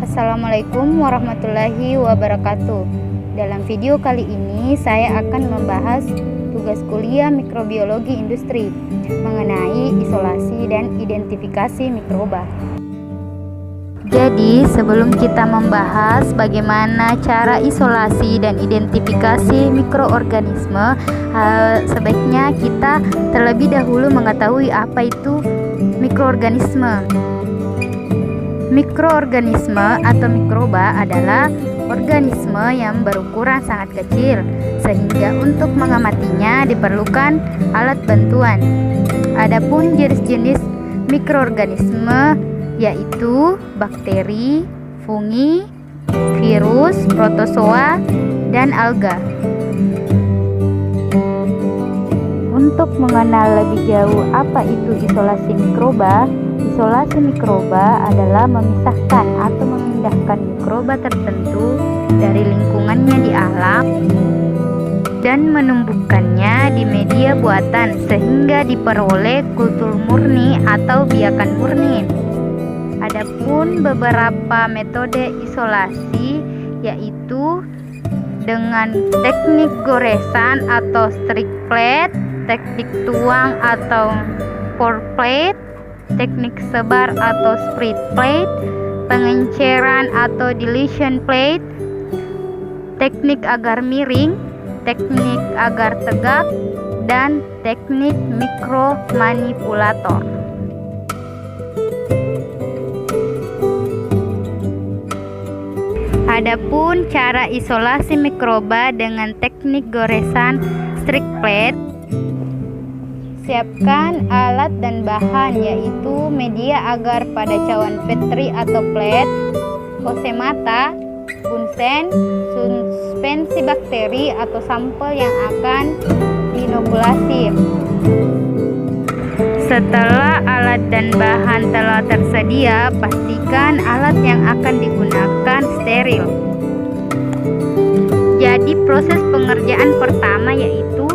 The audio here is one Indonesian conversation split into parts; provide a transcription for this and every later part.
Assalamualaikum warahmatullahi wabarakatuh. Dalam video kali ini saya akan membahas tugas kuliah mikrobiologi industri mengenai isolasi dan identifikasi mikroba. Jadi sebelum kita membahas bagaimana cara isolasi dan identifikasi mikroorganisme, sebaiknya kita terlebih dahulu mengetahui apa itu mikroorganisme. Mikroorganisme atau mikroba adalah organisme yang berukuran sangat kecil, sehingga untuk mengamatinya diperlukan alat bantuan. Adapun jenis-jenis mikroorganisme yaitu bakteri, fungi, virus, protozoa, dan alga. Untuk mengenal lebih jauh apa itu isolasi mikroba, isolasi mikroba adalah memisahkan atau memindahkan mikroba tertentu dari lingkungannya di alam dan menumbuhkannya di media buatan sehingga diperoleh kultur murni atau biakan murni. Adapun beberapa metode isolasi yaitu dengan teknik goresan atau strike plate, teknik tuang atau pour plate, teknik sebar atau spread plate, pengenceran atau dilution plate, teknik agar miring, teknik agar tegak, dan teknik mikromanipulator. Adapun cara isolasi mikroba dengan teknik goresan strike plate, siapkan alat dan bahan yaitu media agar pada cawan petri atau plate, osemata, bunsen, suspensi bakteri atau sampel yang akan diinokulasi. Setelah alat dan bahan telah tersedia, pastikan alat yang akan digunakan steril. Jadi proses pengerjaan pertama yaitu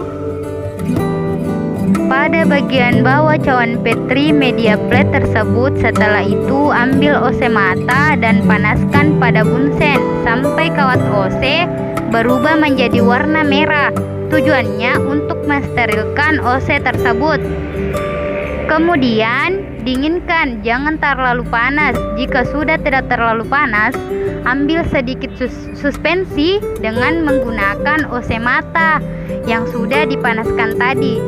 pada bagian bawah cawan petri media plate tersebut. Setelah itu ambil osemata dan panaskan pada bunsen sampai kawat OC berubah menjadi warna merah. Tujuannya untuk mensterilkan OC tersebut. Kemudian dinginkan, jangan terlalu panas. Jika sudah tidak terlalu panas, ambil sedikit suspensi dengan menggunakan osemata yang sudah dipanaskan tadi.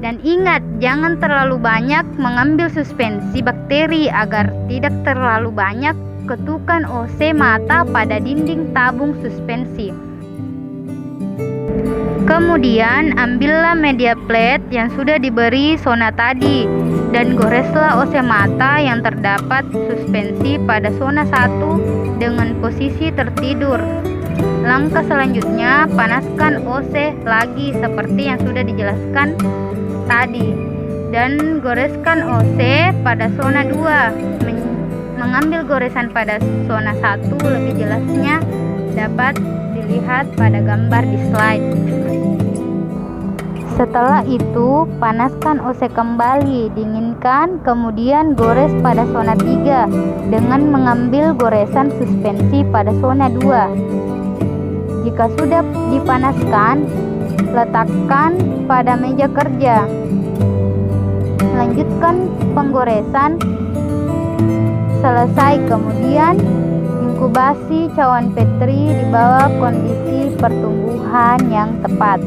Dan ingat, jangan terlalu banyak mengambil suspensi bakteri agar tidak terlalu banyak ketukan OC mata pada dinding tabung suspensi. Kemudian ambillah media plate yang sudah diberi zona tadi dan goreslah OC mata yang terdapat suspensi pada zona 1 dengan posisi tertidur. Langkah selanjutnya, panaskan OC lagi seperti yang sudah dijelaskan tadi dan goreskan OC pada zona 2. Mengambil goresan pada zona 1 lebih jelasnya dapat dilihat pada gambar di slide. Setelah itu panaskan OC kembali, dinginkan, kemudian gores pada zona 3 dengan mengambil goresan suspensi pada zona 2. Jika sudah dipanaskan, letakkan pada meja kerja. Lanjutkan penggoresan selesai, kemudian inkubasi cawan petri di bawah kondisi pertumbuhan yang tepat.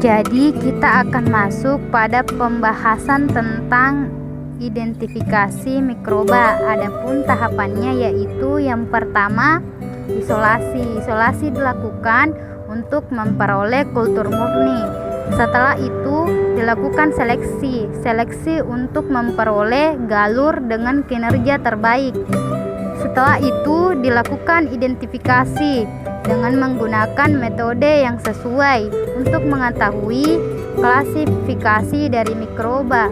Jadi kita akan masuk pada pembahasan tentang identifikasi mikroba. Adapun tahapannya yaitu yang pertama isolasi. Isolasi dilakukan untuk memperoleh kultur murni. Setelah itu dilakukan seleksi. Seleksi untuk memperoleh galur dengan kinerja terbaik. Setelah itu dilakukan identifikasi dengan menggunakan metode yang sesuai untuk mengetahui klasifikasi dari mikroba.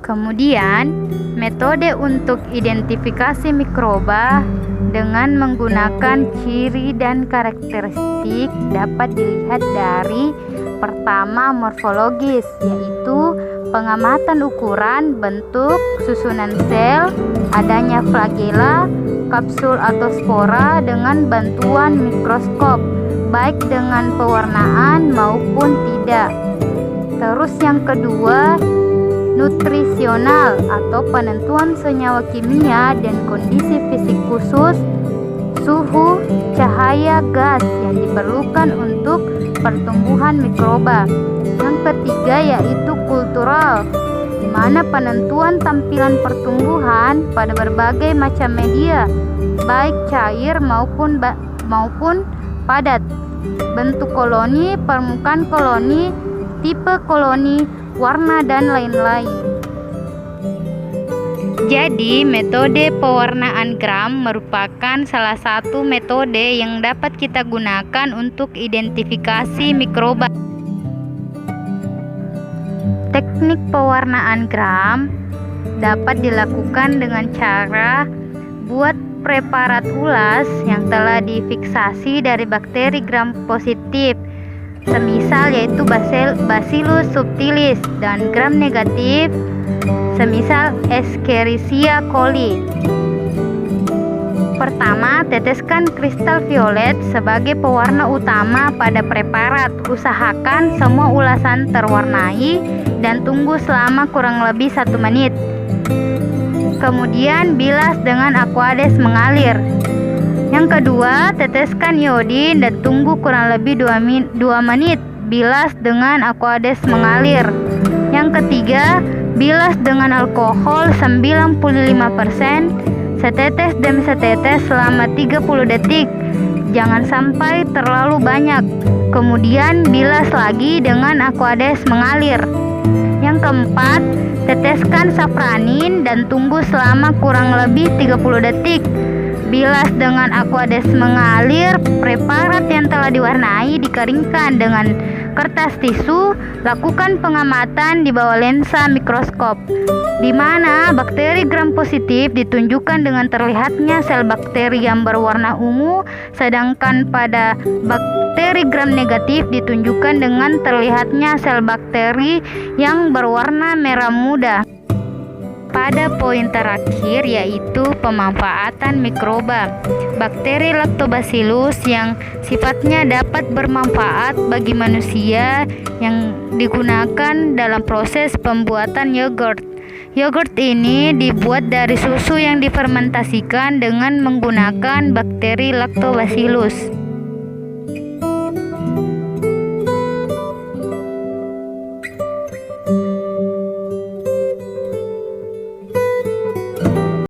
Kemudian, metode untuk identifikasi mikroba dengan menggunakan ciri dan karakteristik dapat dilihat dari pertama morfologis, yaitu pengamatan ukuran, bentuk, susunan sel, adanya flagela, kapsul atau spora dengan bantuan mikroskop, baik dengan pewarnaan maupun tidak. Terus yang kedua, nutrisional atau penentuan senyawa kimia dan kondisi fisik khusus, suhu, cahaya, gas yang diperlukan untuk pertumbuhan mikroba. Yang ketiga yaitu kultural, di mana penentuan tampilan pertumbuhan pada berbagai macam media, baik cair maupun padat, bentuk koloni, permukaan koloni, tipe koloni, warna, dan lain-lain. Jadi, metode pewarnaan gram merupakan salah satu metode yang dapat kita gunakan untuk identifikasi mikroba. Teknik pewarnaan gram dapat dilakukan dengan cara buat preparat ulas yang telah difiksasi dari bakteri gram positif, semisal yaitu Bacillus subtilis, dan gram negatif, semisal Escherichia coli. Pertama, teteskan kristal violet sebagai pewarna utama pada preparat. Usahakan semua ulasan terwarnai dan tunggu selama kurang lebih 1 menit. Kemudian bilas dengan Aquades mengalir. Yang kedua, teteskan iodin dan tunggu kurang lebih 2 menit. Bilas dengan Aquades mengalir. Yang ketiga, bilas dengan alkohol 95%, setetes demi setetes selama 30 detik. Jangan sampai terlalu banyak. Kemudian bilas lagi dengan Aquades mengalir. Yang keempat, teteskan safranin dan tunggu selama kurang lebih 30 detik. Bilas dengan Aquades mengalir. Preparat yang telah diwarnai dikeringkan dengan kertas tisu. Lakukan pengamatan di bawah lensa mikroskop, di mana bakteri gram positif ditunjukkan dengan terlihatnya sel bakteri yang berwarna ungu, sedangkan pada bakteri gram negatif ditunjukkan dengan terlihatnya sel bakteri yang berwarna merah muda. Pada poin terakhir yaitu pemanfaatan mikroba. Bakteri Lactobacillus yang sifatnya dapat bermanfaat bagi manusia yang digunakan dalam proses pembuatan yogurt. Yogurt ini dibuat dari susu yang difermentasikan dengan menggunakan bakteri Lactobacillus.